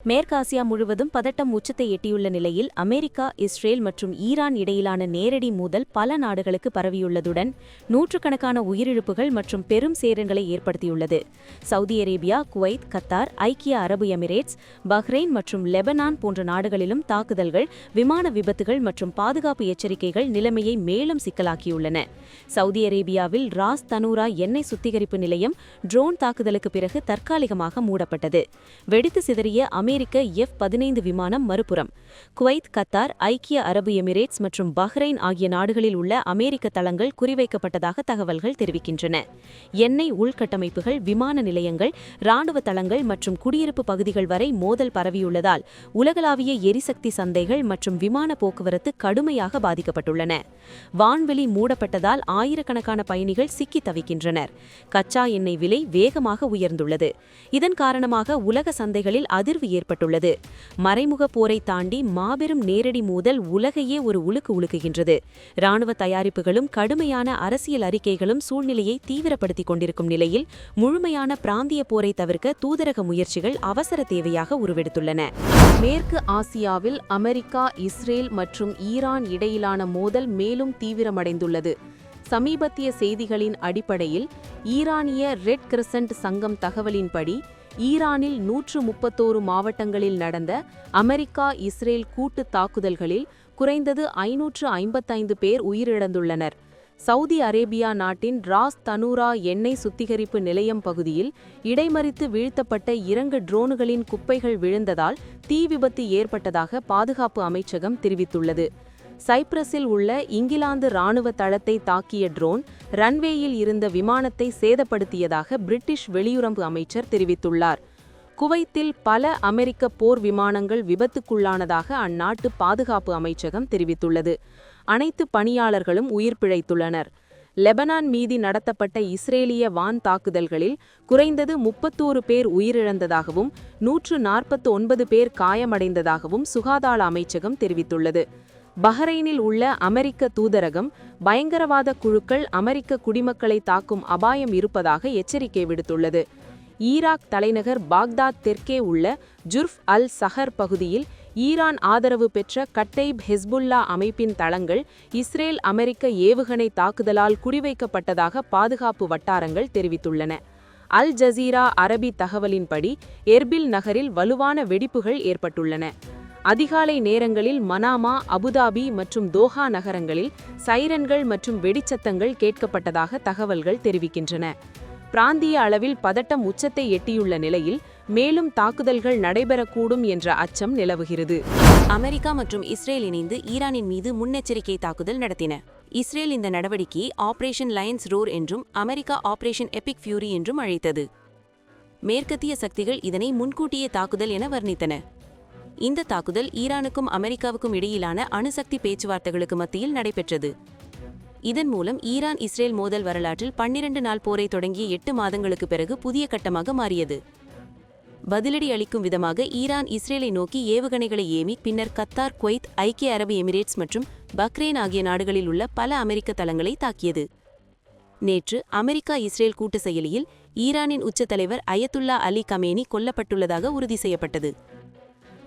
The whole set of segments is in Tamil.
மேற்காசியா முழுவதும் பதட்டம் உச்சத்தை எட்டியுள்ள நிலையில் அமெரிக்கா, இஸ்ரேல் மற்றும் ஈரான் இடையிலான நேரடி மோதல் பல நாடுகளுக்கு பரவியுள்ளதுடன் நூற்றுக்கணக்கான உயிரிழப்புகள் மற்றும் பெரும் சேதங்களை ஏற்படுத்தியுள்ளது. சவுதி அரேபியா, குவைத், கத்தார், ஐக்கிய அரபு எமிரேட்ஸ், பஹ்ரைன் மற்றும் லெபனான் போன்ற நாடுகளிலும் தாக்குதல்கள், விமான விபத்துகள் மற்றும் பாதுகாப்பு எச்சரிக்கைகள் நிலைமையை மேலும் சிக்கலாக்கியுள்ளன. சவுதி அரேபியாவில் ராஸ் தனூரா எண்ணெய் சுத்திகரிப்பு நிலையம் ட்ரோன் தாக்குதலுக்கு பிறகு தற்காலிகமாக மூடப்பட்டது. வெடித்து சிதறிய அமெரிக்க F-15 விமானம் மறுபுறம். குவைத், கத்தார், ஐக்கிய அரபு எமிரேட்ஸ் மற்றும் பஹ்ரைன் ஆகிய நாடுகளில் உள்ள அமெரிக்க தளங்கள் குறிவைக்கப்பட்டதாக தகவல்கள் தெரிவிக்கின்றன. எண்ணெய் உள்கட்டமைப்புகள், விமான நிலையங்கள், இராணுவ தளங்கள் மற்றும் குடியிருப்பு பகுதிகள் வரை மோதல் பரவியுள்ளதால் உலகளாவிய எரிசக்தி சந்தைகள் மற்றும் விமான போக்குவரத்து கடுமையாக பாதிக்கப்பட்டுள்ளன. வான்வெளி மூடப்பட்டதால் ஆயிரக்கணக்கான பயணிகள் சிக்கி தவிக்கின்றனர். கச்சா எண்ணெய் விலை வேகமாக உயர்ந்துள்ளது. இதன் காரணமாக உலக சந்தைகளில் அதிர்வு ஏற்பட்டுள்ளது. மறைமுக போரை தாண்டி மாபெரும் நேரடி மோதல் உலகையே ஒரு உலுக்கு உலுக்குகின்றது. இராணுவ தயாரிப்புகளும் கடுமையான அரசியல் அறிக்கைகளும் சூழ்நிலையை தீவிரப்படுத்திக் கொண்டிருக்கும் நிலையில் முழுமையான பிராந்திய போரை தவிர்க்க தூதரக முயற்சிகள் அவசர தேவையாக உருவெடுத்துள்ளன. மேற்கு ஆசியாவில் அமெரிக்கா, இஸ்ரேல் மற்றும் ஈரான் இடையிலான மோதல் மேலும் தீவிரமடைந்துள்ளது. சமீபத்திய செய்திகளின் அடிப்படையில் ஈரானிய ரெட் கிரசன்ட் சங்கம் தகவலின்படி ஈரானில் 131 மாவட்டங்களில் நடந்த அமெரிக்கா, இஸ்ரேல் கூட்டு தாக்குதல்களில் குறைந்தது 555 பேர் உயிரிழந்துள்ளனர். சவுதி அரேபியா நாட்டின் ராஸ் தனூரா எண்ணெய் சுத்திகரிப்பு நிலையம் பகுதியில் இடைமறித்து வீழ்த்தப்பட்ட 2 ட்ரோன்களின் குப்பைகள் விழுந்ததால் தீ விபத்து ஏற்பட்டதாக பாதுகாப்பு அமைச்சகம் தெரிவித்துள்ளது. சைப்ரஸில் உள்ள இங்கிலாந்து இராணுவ தளத்தை தாக்கிய ட்ரோன் ரன்வேயில் இருந்த விமானத்தை சேதப்படுத்தியதாக பிரிட்டிஷ் வெளியுறவு அமைச்சர் தெரிவித்துள்ளார். குவைத்தில் பல அமெரிக்க போர் விமானங்கள் விபத்துக்குள்ளானதாக அந்நாட்டு பாதுகாப்பு அமைச்சகம் தெரிவித்துள்ளது. அனைத்து பணியாளர்களும் உயிர் பிழைத்துள்ளனர். லெபனான் மீது நடத்தப்பட்ட இஸ்ரேலிய வான் தாக்குதல்களில் குறைந்தது 31 பேர் உயிரிழந்ததாகவும் 149 பேர் காயமடைந்ததாகவும் சுகாதார அமைச்சகம் தெரிவித்துள்ளது. பஹ்ரைனில் உள்ள அமெரிக்க தூதரகம் பயங்கரவாத குழுக்கள் அமெரிக்க குடிமக்களை தாக்கும் அபாயம் இருப்பதாக எச்சரிக்கை விடுத்துள்ளது. ஈராக் தலைநகர் பாக்தாத் தெற்கே உள்ள ஜுர்ஃப் அல் சஹர் பகுதியில் ஈரான் ஆதரவு பெற்ற கட்டைப் ஹெஸ்புல்லா அமைப்பின் தளங்கள் இஸ்ரேல் அமெரிக்க ஏவுகணை தாக்குதலால் குறிவைக்கப்பட்டதாக பாதுகாப்பு வட்டாரங்கள் தெரிவித்துள்ளன. அல் ஜசீரா அரபி தகவலின்படி எர்பில் நகரில் வலுவான வெடிப்புகள் ஏற்பட்டுள்ளன. அதிகாலை நேரங்களில் மனாமா, அபுதாபி மற்றும் தோஹா நகரங்களில் சைரன்கள் மற்றும் வெடிச்சத்தங்கள் கேட்கப்பட்டதாக தகவல்கள் தெரிவிக்கின்றன. பிராந்திய அளவில் பதட்டம் உச்சத்தை எட்டியுள்ள நிலையில் மேலும் தாக்குதல்கள் நடைபெறக்கூடும் என்ற அச்சம் நிலவுகிறது. அமெரிக்கா மற்றும் இஸ்ரேல் இணைந்து ஈரானின் மீது முன்னெச்சரிக்கை தாக்குதல் நடத்தின. இஸ்ரேல் இந்த நடவடிக்கையை ஆபரேஷன் லயன்ஸ் ரோர் என்றும் அமெரிக்கா ஆபரேஷன் எபிக் ஃபியூரி என்றும் அழைத்தது. மேற்கத்திய சக்திகள் இதனை முன்கூட்டிய தாக்குதல் என வர்ணித்தன. இந்த தாக்குதல் ஈரானுக்கும் அமெரிக்காவுக்கும் இடையிலான அணுசக்தி பேச்சுவார்த்தைகளுக்கு மத்தியில் நடைபெற்றது. இதன் மூலம் ஈரான் இஸ்ரேல் மோதல் வரலாற்றில் 12 நாள் போரை தொடங்கிய 8 மாதங்களுக்கு பிறகு புதிய கட்டமாக மாறியது. பதிலடி அளிக்கும் விதமாக ஈரான் இஸ்ரேலை நோக்கி ஏவுகணைகளை ஏமி பின்னர் கத்தார், குவைத், ஐக்கிய அரபு எமிரேட்ஸ் மற்றும் பஹ்ரைன் ஆகிய நாடுகளில் உள்ள பல அமெரிக்க தளங்களை தாக்கியது. நேற்று அமெரிக்கா இஸ்ரேல் கூட்டு செயலியில் ஈரானின் உச்ச தலைவர் அயத்துல்லா அலி கமேனி கொல்லப்பட்டுள்ளதாக உறுதி செய்யப்பட்டது.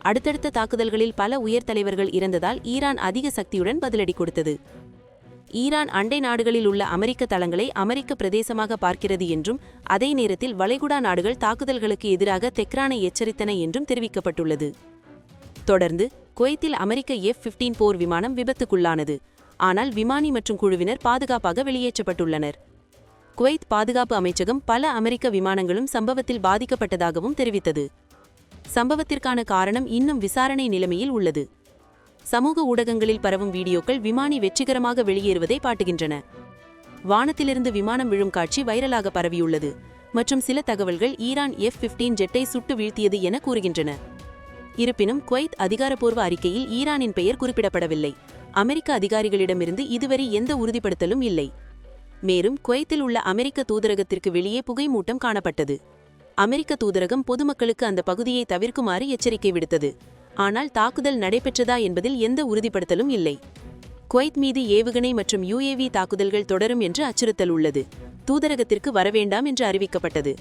அடுத்தடுத்த தாக்குதல்களில் பல உயர் தலைவர்கள் இறந்ததால் ஈரான் அதிக சக்தியுடன் பதிலடி கொடுத்தது. ஈரான் அண்டை நாடுகளில் உள்ள அமெரிக்க தளங்களை அமெரிக்க பிரதேசமாக பார்க்கிறது என்றும் அதே நேரத்தில் வளைகுடா நாடுகள் தாக்குதல்களுக்கு எதிராக தெஹ்ரானை எச்சரித்தன என்றும் தெரிவிக்கப்பட்டுள்ளது. தொடர்ந்து குவைத்தில் அமெரிக்க F-15 போர் விமானம் விபத்துக்குள்ளானது. ஆனால் விமானி மற்றும் குழுவினர் பாதுகாப்பாக வெளியேற்றப்பட்டுள்ளனர். குவைத் பாதுகாப்பு அமைச்சகம் பல அமெரிக்க விமானங்களும் சம்பவத்தில் பாதிக்கப்பட்டதாகவும் தெரிவித்தது. சம்பவத்திற்கான காரணம் இன்னும் விசாரணை நிலைமையில் உள்ளது. சமூக ஊடகங்களில் பரவும் வீடியோக்கள் விமானி வெற்றிகரமாக வெளியேறுவதை காட்டுகின்றன. வானத்திலிருந்து விமானம் விழும் காட்சி வைரலாக பரவியுள்ளது மற்றும் சில தகவல்கள் ஈரான் F-15 ஜெட்டை சுட்டு வீழ்த்தியது என கூறுகின்றன. இருப்பினும் குவைத் அதிகாரப்பூர்வ அறிக்கையில் ஈரானின் பெயர் குறிப்பிடப்படவில்லை. அமெரிக்க அதிகாரிகளிடமிருந்து இதுவரை எந்த உறுதிப்படுத்தலும் இல்லை. மேலும் குவைத்தில் உள்ள அமெரிக்க தூதரகத்திற்கு வெளியே புகைமூட்டம் காணப்பட்டது. அமெரிக்க தூதரகம் பொதுமக்களுக்கு அந்த பகுதியை தவிர்க்குமாறு எச்சரிக்கை விடுத்தது. ஆனால் தாக்குதல் நடைபெற்றதா என்பதில் எந்த உறுதிப்படுத்தலும் இல்லை. குவைத் மீது ஏவுகணை மற்றும் UAV தாக்குதல்கள் தொடரும் என்று அச்சுறுத்தல் உள்ளது. தூதரகத்திற்கு வரவேண்டாம் என்று அறிவிக்கப்பட்டது.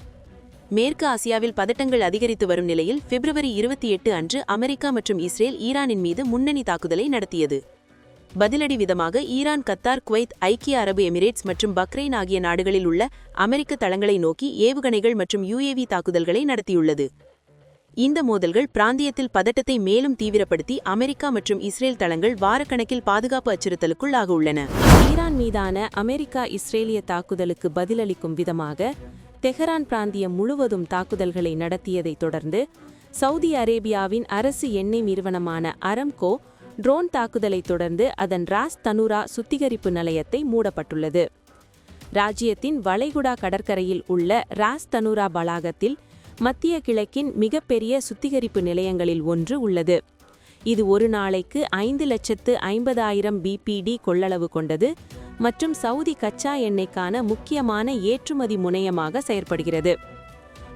மேற்கு ஆசியாவில் பதட்டங்கள் அதிகரித்து வரும் நிலையில் பிப்ரவரி 28 அன்று அமெரிக்கா மற்றும் இஸ்ரேல் ஈரானின் மீது முன்னணி தாக்குதலை நடத்தியது. பதிலடி விதமாக ஈரான், கத்தார், குவைத், ஐக்கிய அரபு எமிரேட்ஸ் மற்றும் பக்ரைன் ஆகிய நாடுகளில் உள்ள அமெரிக்க தளங்களை நோக்கி ஏவுகணைகள் மற்றும் UAV தாக்குதல்களை நடத்தியுள்ளது. இந்த மோதல்கள் பிராந்தியத்தில் பதட்டத்தை மேலும் தீவிரப்படுத்தி அமெரிக்கா மற்றும் இஸ்ரேல் தளங்கள் வாரக்கணக்கில் பாதுகாப்பு அச்சுறுத்தலுக்குள்ளாக உள்ளன. ஈரான் மீதான அமெரிக்கா இஸ்ரேலிய தாக்குதலுக்கு பதிலளிக்கும் விதமாக தெஹரான் பிராந்தியம் முழுவதும் தாக்குதல்களை நடத்தியதைத் தொடர்ந்து சவுதி அரேபியாவின் அரசு எண்ணெய் நிறுவனமான அரம்கோ ட்ரோன் தாக்குதலைத் தொடர்ந்து அதன் ராஸ் தனுரா சுத்திகரிப்பு நிலையத்தை மூடப்பட்டுள்ளது. ராஜ்யத்தின் வளைகுடா கடற்கரையில் உள்ள ராஸ் தனுரா வளாகத்தில் மத்திய கிழக்கின் மிகப்பெரிய சுத்திகரிப்பு நிலையங்களில் ஒன்று உள்ளது. இது ஒரு நாளைக்கு 5,50,000 BPD கொள்ளளவு கொண்டது மற்றும் சவுதி கச்சா எண்ணெய்க்கான முக்கியமான ஏற்றுமதி முனையமாக செயற்படுகிறது.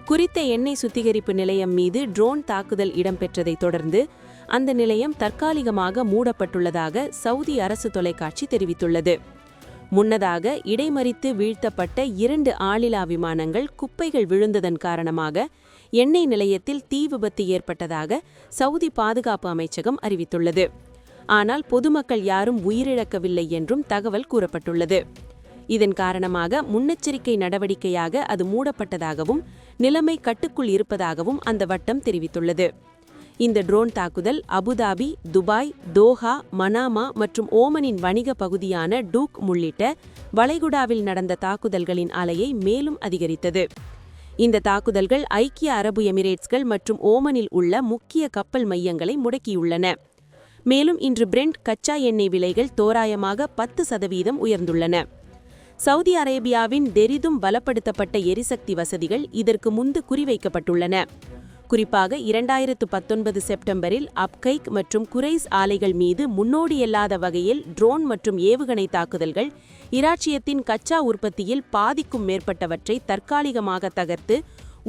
குறித்த எண்ணெய் சுத்திகரிப்பு நிலையம் மீது ட்ரோன் தாக்குதல் இடம்பெற்றதைத் தொடர்ந்து அந்த நிலையம் தற்காலிகமாக மூடப்பட்டுள்ளதாக சவுதி அரசு தொலைக்காட்சி தெரிவித்துள்ளது. முன்னதாக இடைமறித்து வீழ்த்தப்பட்ட 2 ஆளில்லா விமானங்கள் குப்பைகள் விழுந்ததன் காரணமாக எண்ணெய் நிலையத்தில் தீ விபத்து ஏற்பட்டதாக சவுதி பாதுகாப்பு அமைச்சகம் அறிவித்துள்ளது. ஆனால் பொதுமக்கள் யாரும் உயிரிழக்கவில்லை என்றும் தகவல் கூறப்பட்டுள்ளது. இதன் காரணமாக முன்னெச்சரிக்கை நடவடிக்கையாக அது மூடப்பட்டதாகவும் நிலைமை கட்டுக்குள் இருப்பதாகவும் அந்த வட்டம் தெரிவித்துள்ளது. இந்த ட்ரோன் தாக்குதல் அபுதாபி, துபாய், தோஹா, மனாமா மற்றும் ஓமனின் வணிக பகுதியான டூக் உள்ளிட்ட வளைகுடாவில் நடந்த தாக்குதல்களின் அலையை மேலும் அதிகரித்தது. இந்த தாக்குதல்கள் ஐக்கிய அரபு எமிரேட்ஸ்கள் மற்றும் ஓமனில் உள்ள முக்கிய கப்பல் மையங்களை முடக்கியுள்ளன. மேலும் இன்று பிரெண்ட் கச்சா எண்ணெய் விலைகள் தோராயமாக 10% உயர்ந்துள்ளன. சவுதி அரேபியாவின் பெரிதும் பலப்படுத்தப்பட்ட எரிசக்தி வசதிகள் இதற்கு முன்பு குறிவைக்கப்பட்டுள்ளன. குறிப்பாக 2019 செப்டம்பரில் அப்கைக் மற்றும் குரைஸ் ஆலைகள் மீது முன்னோடியில்லாத வகையில் ட்ரோன் மற்றும் ஏவுகணை தாக்குதல்கள் இராச்சியத்தின் கச்சா உற்பத்தியில் பாதிக்கும் மேற்பட்டவற்றை தற்காலிகமாக தகர்த்து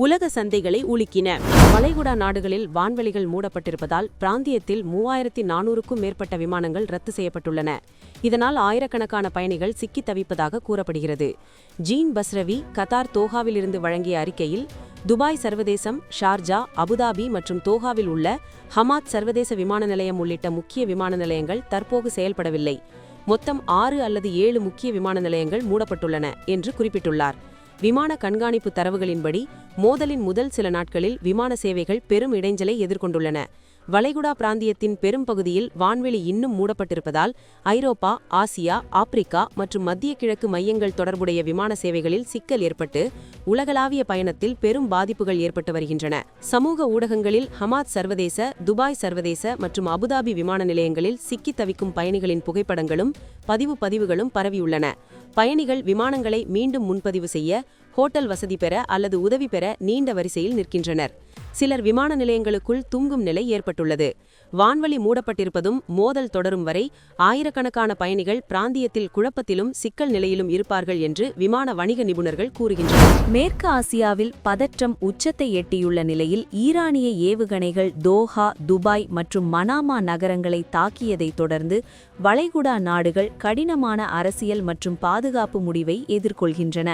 உலக சந்தைகளை உலுக்கின. வளைகுடா நாடுகளில் வான்வெளிகள் மூடப்பட்டிருப்பதால் பிராந்தியத்தில் 3400க்கும் மேற்பட்ட விமானங்கள் ரத்து செய்யப்பட்டுள்ளன. இதனால் ஆயிரக்கணக்கான பயணிகள் சிக்கித் தவிப்பதாக கூறப்படுகிறது. ஜீன் பஸ்ரவி கத்தார் தோஹாவிலிருந்து வழங்கிய அறிக்கையில் துபாய் சர்வதேசம், ஷார்ஜா, அபுதாபி மற்றும் தோஹாவில் உள்ள ஹமாத் சர்வதேச விமான நிலையம் உள்ளிட்ட முக்கிய விமான நிலையங்கள் தற்போது செயல்படவில்லை. மொத்தம் 6 அல்லது 7 முக்கிய விமான நிலையங்கள் மூடப்பட்டுள்ளன என்று குறிப்பிட்டுள்ளார். விமான கண்காணிப்பு தரவுகளின்படி மோதலின் முதல் சில நாட்களில் விமான சேவைகள் பெரும் இடைஞ்சலை எதிர்கொண்டுள்ளன. வளைகுடா பிராந்தியத்தின் பெரும் பகுதியில் வான்வெளி இன்னும் மூடப்பட்டிருப்பதால் ஐரோப்பா, ஆசியா, ஆப்பிரிக்கா மற்றும் மத்திய கிழக்கு மையங்கள் தொடர்புடைய விமான சேவைகளில் சிக்கல் ஏற்பட்டு உலகளாவிய பயணத்தில் பெரும் பாதிப்புகள் ஏற்பட்டு வருகின்றன. சமூக ஊடகங்களில் ஹமாத் சர்வதேச, துபாய் சர்வதேச மற்றும் அபுதாபி விமான நிலையங்களில் சிக்கித் தவிக்கும் பயணிகளின் புகைப்படங்களும் பதிவுகளும் பரவியுள்ளன. பயணிகள் விமானங்களை மீண்டும் முன்பதிவு செய்ய, ஹோட்டல் வசதி பெற அல்லது உதவி பெற நீண்ட வரிசையில் நிற்கின்றனர். சிலர் விமான நிலையங்களுக்குள் தூங்கும் நிலை ஏற்பட்டுள்ளது. வான்வழி மூடப்பட்டிருப்பதும் மோதல் தொடரும் வரை ஆயிரக்கணக்கான பயணிகள் பிராந்தியத்தில் குழப்பத்திலும் சிக்கல் நிலையிலும் இருப்பார்கள் என்று விமான வணிக நிபுணர்கள் கூறுகின்றனர். மேற்கு ஆசியாவில் பதற்றம் உச்சத்தை எட்டியுள்ள நிலையில் ஈரானிய ஏவுகணைகள் தோஹா, துபாய் மற்றும் மனாமா நகரங்களை தாக்கியதைத் தொடர்ந்து வளைகுடா நாடுகள் கடினமான அரசியல் மற்றும் பாதுகாப்பு முடிவை எதிர்கொள்கின்றன.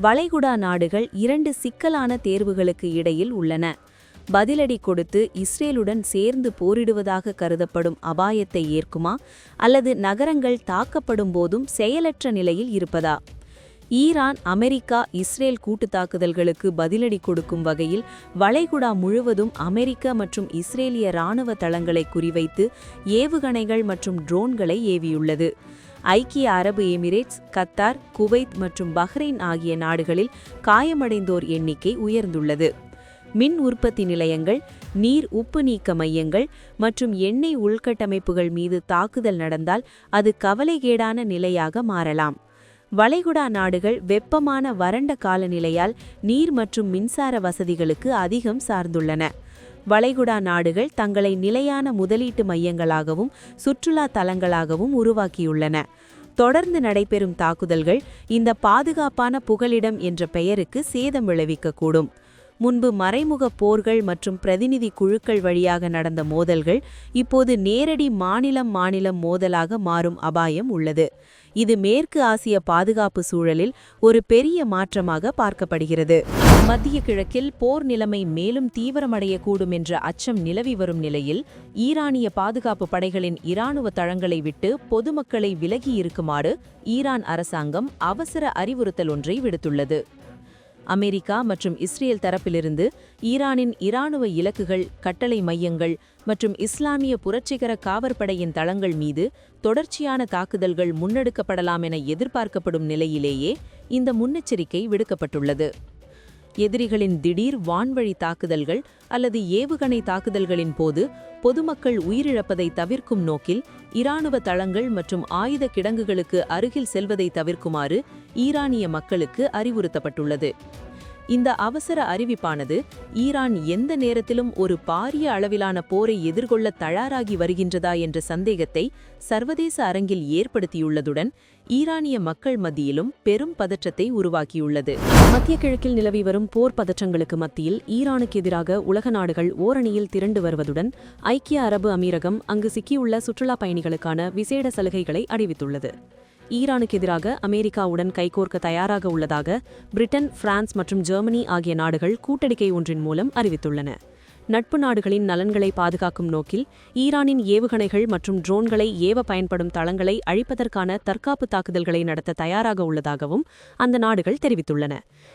வளைகுடா நாடுகள் 2 சிக்கலான தேர்வுகளுக்கு இடையில் உள்ளன. பதிலடி கொடுத்து இஸ்ரேலுடன் சேர்ந்து போரிடுவதாக கருதப்படும் அபாயத்தை ஏற்குமா அல்லது நகரங்கள் தாக்கப்படும் போதும் செயலற்ற நிலையில் இருப்பதா? ஈரான், அமெரிக்கா, இஸ்ரேல் கூட்டுத் தாக்குதல்களுக்கு பதிலடி கொடுக்கும் வகையில் வளைகுடா முழுவதும் அமெரிக்க மற்றும் இஸ்ரேலிய இராணுவ தளங்களை குறிவைத்து ஏவுகணைகள் மற்றும் ட்ரோன்களை ஏவியுள்ளது. ஐக்கிய அரபு எமிரேட்ஸ், கத்தார், குவைத் மற்றும் பஹ்ரைன் ஆகிய நாடுகளில் காயமடைந்தோர் எண்ணிக்கை உயர்ந்துள்ளது. மின் உற்பத்தி நிலையங்கள், நீர் உப்பு நீக்க மையங்கள் மற்றும் எண்ணெய் உள்கட்டமைப்புகள் மீது தாக்குதல் நடந்தால் அது கவலைகேடான நிலையாக மாறலாம். வளைகுடா நாடுகள் வெப்பமான வறண்ட காலநிலையால் நீர் மற்றும் மின்சார வசதிகளுக்கு அதிகம் சார்ந்துள்ளன. வளைகுடா நாடுகள் தங்களை நிலையான முதலீட்டு மையங்களாகவும் சுற்றுலா தலங்களாகவும் உருவாக்கியுள்ளன. தொடர்ந்து நடைபெறும் தாக்குதல்கள் இந்த பாதுகாப்பான புகலிடம் என்ற பெயருக்கு சேதம் விளைவிக்கக்கூடும். முன்பு மறைமுக போர்கள் மற்றும் பிரதிநிதி குழுக்கள் வழியாக நடந்த மோதல்கள் இப்போது நேரடி மாநிலம் மோதலாக மாறும் அபாயம் உள்ளது. இது மேற்கு ஆசிய பாதுகாப்பு சூழலில் ஒரு பெரிய மாற்றமாக பார்க்கப்படுகிறது. மத்திய கிழக்கில் போர் நிலைமை மேலும் தீவிரமடையக்கூடும் என்ற அச்சம் நிலவி வரும் நிலையில் ஈரானிய பாதுகாப்பு படைகளின் இராணுவ தளங்களை விட்டு பொதுமக்களை விலகி இருக்குமாறு ஈரான் அரசாங்கம் அவசர அறிவுறுத்தல் ஒன்றை விடுத்துள்ளது. அமெரிக்கா மற்றும் இஸ்ரேல் தரப்பிலிருந்து ஈரானின் இராணுவ இலக்குகள், கட்டளை மையங்கள் மற்றும் இஸ்லாமிய புரட்சிகர காவற்படையின் தளங்கள் மீது தொடர்ச்சியான தாக்குதல்கள் முன்னெடுக்கப்படலாம் என எதிர்பார்க்கப்படும் நிலையிலேயே இந்த முன்னெச்சரிக்கை விடுக்கப்பட்டுள்ளது. எதிரிகளின் திடீர் வான்வழி தாக்குதல்கள் அல்லது ஏவுகணை தாக்குதல்களின் போது பொதுமக்கள் உயிரிழப்பதை தவிர்க்கும் நோக்கில் இராணுவ தளங்கள் மற்றும் ஆயுத கிடங்குகளுக்கு அருகில் செல்வதை தவிர்க்குமாறு ஈரானிய மக்களுக்கு அறிவுறுத்தப்பட்டுள்ளது. இந்த அவசர அறிவிப்பானது ஈரான் எந்த நேரத்திலும் ஒரு பாரிய அளவிலான போரை எதிர்கொள்ள தயாராகி வருகின்றதா என்ற சந்தேகத்தை சர்வதேச அரங்கில் ஏற்படுத்தியுள்ளதுடன் ஈரானிய மக்கள் மத்தியிலும் பெரும் பதற்றத்தை உருவாக்கியுள்ளது. மத்திய கிழக்கில் நிலவி வரும் போர் பதற்றங்களுக்கு மத்தியில் ஈரானுக்கு எதிராக உலக நாடுகள் ஓரணியில் திரண்டு வருவதுடன் ஐக்கிய அரபு அமீரகம் அங்கு சிக்கியுள்ள சுற்றுலா பயணிகளுக்கான விசேட சலுகைகளை அறிவித்துள்ளது. ஈரானுக்கு எதிராக அமெரிக்காவுடன் கைகோர்க்க தயாராக உள்ளதாக பிரிட்டன், பிரான்ஸ் மற்றும் ஜெர்மனி ஆகிய நாடுகள் கூட்டறிக்கை ஒன்றின் மூலம் அறிவித்துள்ளன. நட்பு நாடுகளின் நலன்களை பாதுகாக்கும் நோக்கில் ஈரானின் ஏவுகணைகள் மற்றும் ட்ரோன்களை ஏவ பயன்படும் தளங்களை அழிப்பதற்கான தற்காப்பு தாக்குதல்களை நடத்த தயாராக உள்ளதாகவும் அந்த நாடுகள் தெரிவித்துள்ளன.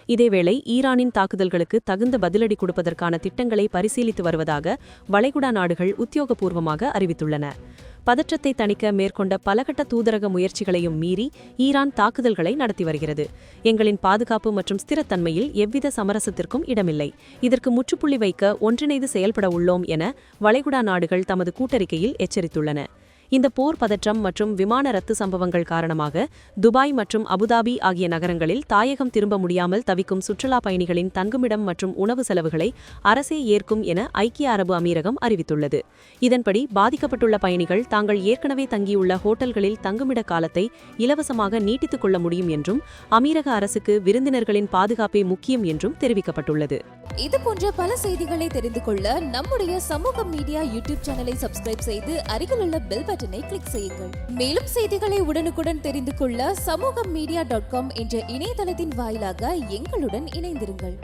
இதேவேளை ஈரானின் தாக்குதல்களுக்கு தகுந்த பதிலடி கொடுப்பதற்கான திட்டங்களை பரிசீலித்து வருவதாக வளைகுடா நாடுகள் உத்தியோகபூர்வமாக அறிவித்துள்ளன. பதற்றத்தை தணிக்க மேற்கொண்ட பலகட்ட தூதரக முயற்சிகளையும் மீறி ஈரான் தாக்குதல்களை நடத்தி வருகிறது. எங்களின் பாதுகாப்பு மற்றும் ஸ்திரத்தன்மையில் எவ்வித சமரசத்திற்கும் இடமில்லை. இதற்கு முற்றுப்புள்ளி வைக்க ஒன்றிணைந்து செயல்பட உள்ளோம் என வளைகுடா நாடுகள் தமது கூட்டறிக்கையில் எச்சரித்துள்ளன. இந்த போர் பதற்றம் மற்றும் விமான ரத்து சம்பவங்கள் காரணமாக துபாய் மற்றும் அபுதாபி ஆகிய நகரங்களில் தாயகம் திரும்ப முடியாமல் தவிக்கும் சுற்றுலா பயணிகளின் தங்குமிடம் மற்றும் உணவு செலவுகளை அரசே ஏற்கும் என ஐக்கிய அரபு அமீரகம் அறிவித்துள்ளது. இதன்படி பாதிக்கப்பட்டுள்ள பயணிகள் தாங்கள் ஏற்கனவே தங்கியுள்ள ஹோட்டல்களில் தங்குமிட காலத்தை இலவசமாக நீட்டித்துக் கொள்ள முடியும் என்றும் அமீரக அரசுக்கு விருந்தினர்களின் பாதுகாப்பே முக்கியம் என்றும் தெரிவிக்கப்பட்டுள்ளது. இதுபோன்ற பல செய்திகளை தெரிந்து கொள்ள நம்முடைய சமூக மீடியா யூடியூப் சேனலை சப்ஸ்கிரைப் செய்து அருகிலுள்ள பெல் பட்டனை கிளிக் செய்யுங்கள். மேலும் செய்திகளை உடனுக்குடன் தெரிந்து கொள்ள சமூகமீடியா.com என்ற இணையதளத்தின் வாயிலாக எங்களுடன் இணைந்திருங்கள்.